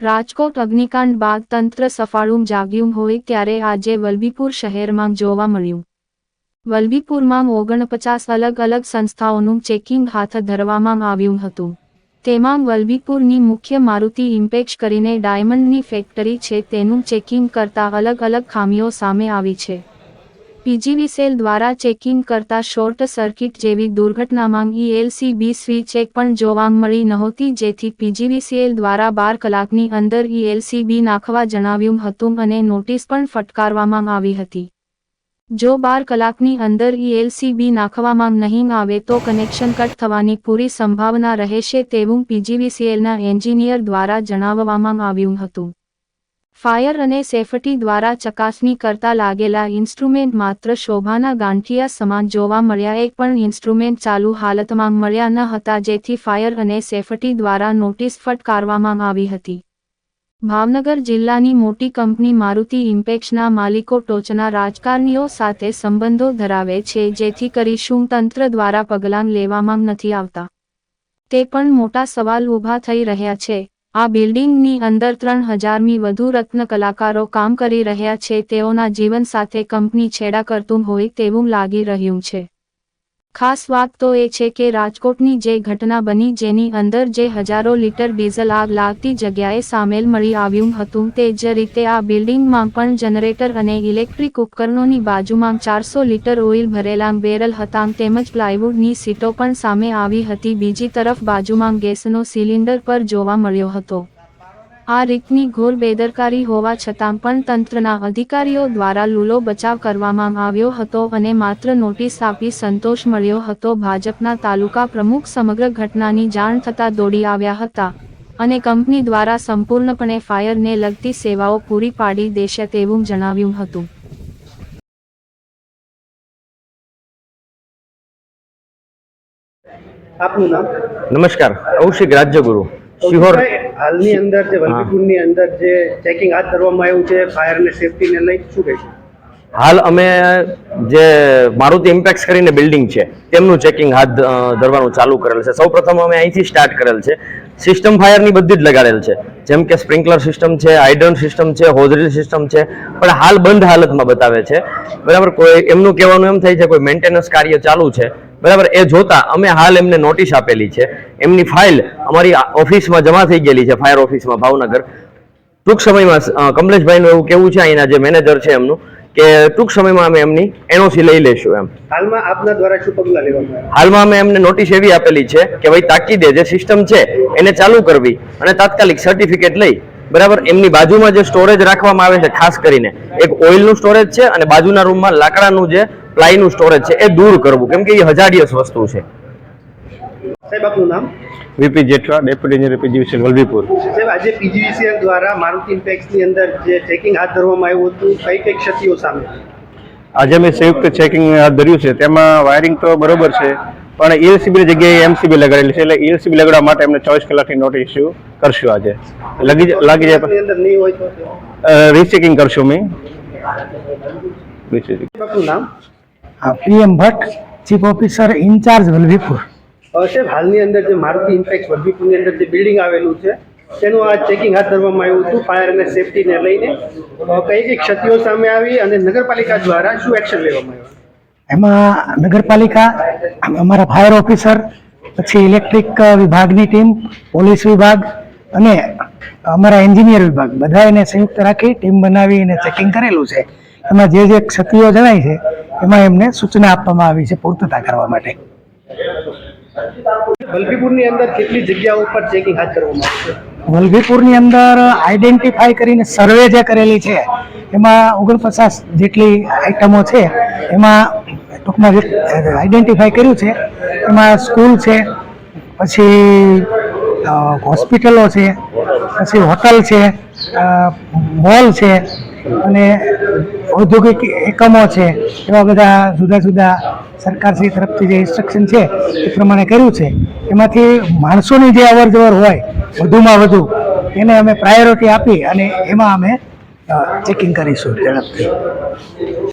રાજકોટ અગ્નિકાંડ બાદ તંત્ર સફાળું જાગ્યું હોય ત્યારે આજે વલભીપુર શહેરમાં જોવા મળ્યું। વલભીપુરમાં 49 અલગ અલગ સંસ્થાઓનું ચેકિંગ હાથ ધરવામાં આવ્યું હતું। તેમાં વલભીપુરની મુખ્ય મારુતિ ઇમ્પેક્સ કરીને ડાયમંડની ફેક્ટરી છે તેનું ચેકિંગ કરતા અલગ અલગ ખામીઓ સામે આવી છે। પીજીવીસીએલ દ્વારા ચેકિંગ કરતા શોર્ટ સર્કિટ જેવી દુર્ઘટનામાં ELCB સ્વિચ એક પણ જોવા મળી નહોતી, જેથી પીજીવીસીએલ દ્વારા 12 કલાકની અંદર ELCB નાખવા જણાવ્યું હતું અને નોટિસ પણ ફટકારવામાં આવી હતી। જો 12 કલાકની અંદર ELCB નાખવામાં નહીં આવે તો કનેક્શન કટ થવાની પૂરી સંભાવના રહેશે તેવું પીજીવીસીએલના એન્જિનિયર દ્વારા જણાવવામાં આવ્યું હતું। ફાયર અને સેફટી દ્વારા ચકાસણી કરતા લાગેલા ઇન્સ્ટ્રુમેન્ટ માત્ર શોભાના ગાંઠિયા સમાન જોવા મળ્યા। એક પણ ઇન્સ્ટ્રુમેન્ટ ચાલુ હાલતમાં મળ્યા ન હતા, જેથી ફાયર અને સેફટી દ્વારા નોટિસ ફટકારવામાં આવી હતી। ભાવનગર જિલ્લાની મોટી કંપની મારુતિ ઇમ્પેક્સના માલિકો ટોચના રાજકારણીઓ સાથે સંબંધો ધરાવે છે, જેથી કરી શું તંત્ર દ્વારા પગલાં લેવામાં નથી આવતા તે પણ મોટા સવાલ ઊભા થઈ રહ્યા છે। આ બિલ્ડિંગની અંદર 3000મી વધુ રત્ન કલાકારો કામ કરી રહ્યા છે। તેઓના જીવન સાથે કંપની છેડા કરતું હોય તેવું લાગી રહ્યું છે। ખાસ વાત તો એ છે કે રાજકોટની જે ઘટના બની જેની અંદર જે હજારો લીટર ડીઝલ આગ લાગતી જગ્યાએ સામેલ મળી આવ્યું હતું, તે જ રીતે આ બિલ્ડિંગમાં પણ જનરેટર અને ઇલેક્ટ્રિક ઉપકરણોની બાજુમાં 400 લીટર ઓઇલ ભરેલા બેરલ હતા, તેમજ પ્લાયવુડની સીટો પણ સામે આવી હતી। બીજી તરફ બાજુમાં ગેસનો સિલિન્ડર પર જોવા મળ્યો હતો। આ રીતની ઘોર બેદરકારી હોવા છતાં પણ તંત્રના અધિકારીઓ દ્વારા લૂલો બચાવ કરવામાં આવ્યો હતો અને માત્ર નોટિસ આપી સંતોષ મળ્યો હતો। ભાજપના તાલુકા પ્રમુખ સમગ્ર ઘટનાની જાણ થતાં દોડી આવ્યા હતા અને કંપની દ્વારા સંપૂર્ણપણે ફાયરને લગતી સેવાઓ પૂરી પાડી દેશે તેવું જણાવ્યું હતું। આપનું નામ? નમસ્કાર, કૌશિક રાજ્યગુરુ, શિહોર। હાલની અંદર જે વલભીપુરની અંદર જે ચેકિંગ હાથ ધરવામાં આવ્યું છે ફાયર અને સેફટીને લઈ શું કહેશો? હાલ અમે જે મારુતિ ઇમ્પેક્સ કરીને બિલ્ડિંગ છે તેમનું ચેકિંગ હાથ ધરવાનું ચાલુ કરેલ છે। સૌપ્રથમ અમે અહીંથી સ્ટાર્ટ કરેલ છે। સિસ્ટમ ફાયરની બધી જ લગાડેલ છે, જેમ કે સ્પ્રિંકલર સિસ્ટમ છે, હાઇડ્રન્ટ સિસ્ટમ છે, હોઝરીલ સિસ્ટમ છે, પણ હાલ બંધ હાલતમાં બતાવે છે। બરાબર, કોઈ એમનું કહેવાનું એમ થાય છે કોઈ મેન્ટેનન્સ કાર્ય ચાલુ છે। બરાબર, એ જોતા અમે હાલ એમને નોટિસ આપેલી છે। એમની ફાઇલ અમારી ઓફિસમાં જમા થઈ ગયેલી છે, ફાયર ઓફિસમાં ભાવનગર। ટૂંક સમયમાં કમલેશભાઈનું એવું કહેવું છે, અહીંના જે મેનેજર છે એમનું, કે ટૂંક સમયમાં અમે એમની એનઓસી લઈ લેશું એમ। હાલમાં આપના દ્વારા શું પગલાં લેવામાં આવ્યા? હાલમાં અમે એમને નોટિસ એવી આપેલી છે કે ભાઈ તાકીદે જે સિસ્ટમ છે એને ચાલુ કરવી અને તાત્કાલિક સર્ટિફિકેટ લઈ, બરાબર, એમની બાજુમાં જે સ્ટોરેજ રાખવામાં આવે છે, ખાસ કરીને એક ઓઇલનું સ્ટોરેજ છે અને બાજુના રૂમમાં લાકડાનું જે પ્લાયનું સ્ટોરેજ છે એ દૂર કરવું, કેમ કે એ હજારિયસ વસ્તુ છે। સાહેબ, આપનું નામ? VP Jethwa, deputy engineer PGVCL Vallabhipur. સાહેબ, આજે પીજીવીસીએલ દ્વારા મારુતિ ઇમ્પેક્સની અંદર જે ચેકિંગ હાથ ધરવામાં આવ્યું હતું, કઈ કઈ ક્ષતિઓ સામે? આજે અમે સંયુક્ત ચેકિંગ હાથ ધર્યું છે, તેમાં વાયરિંગ તો બરોબર છે, પણ ELCBની જગ્યાએ MCB લગાડેલી છે, એટલે ELCB લગાડવા માટે અમને 24 કલાકની નોટિસ ઇસ્યુ કરશું। આજે લાગી જાય અંદર નહીં હોય તો રીચેકિંગ કરશું અમે। આપનું નામ? PM Bhatt, chief officer incharge Vallabhipur. સાહેબ, હાલની અંદર જે મારુતિ ઇમ્પેક્સ વલભીપુરની અંદર જે બિલ્ડિંગ આવેલું છે તેનું આ ચેકિંગ હાથ ધરવામાં આવ્યું હતું ફાયર અને સેફટીને લઈને, કઈ કઈ ક્ષતિઓ સામે આવી અને નગરપાલિકા દ્વારા શું એક્શન લેવામાં આવ્યું? એમાં નગરપાલિકા, અમારા ફાયર ઓફિસર, પછી ઇલેક્ટ્રિક વિભાગની ટીમ, પોલીસ વિભાગ અને અમારા એન્જિનિયર વિભાગ બધાને સંયુક્ત રાખી ટીમ બનાવી અને ચેકિંગ કરેલું છે। એમાં જે ક્ષતિઓ જણાય છે એમાં એમને સૂચના આપવામાં આવી છે પૂર્તતા કરવા માટે। વલભીપુરની અંદર કેટલી જગ્યાઓ પર ચેકિંગ હાથ ધરવામાં આવ્યું છે? વલભીપુરની અંદર આઈડેન્ટિફાઈ કરીને સર્વે જે કરેલી છે એમાં 49 જેટલી આઈટમો છે, એમાં ટૂંકમાં આઈડેન્ટિફાઈ કર્યું છે। એમાં સ્કૂલ છે, પછી હોસ્પિટલો છે, પછી હોટલ છે, મોલ છે અને ઔદ્યોગિક એકમો છે। એવા બધા જુદા જુદા સરકારશ્રી તરફથી જે ઇન્સ્ટ્રક્શન છે એ પ્રમાણે કર્યું છે। એમાંથી માણસોની જે અવર જવર હોય વધુમાં વધુ એને અમે પ્રાયોરિટી આપી અને એમાં અમે ચેકિંગ કરીશું ઝડપથી।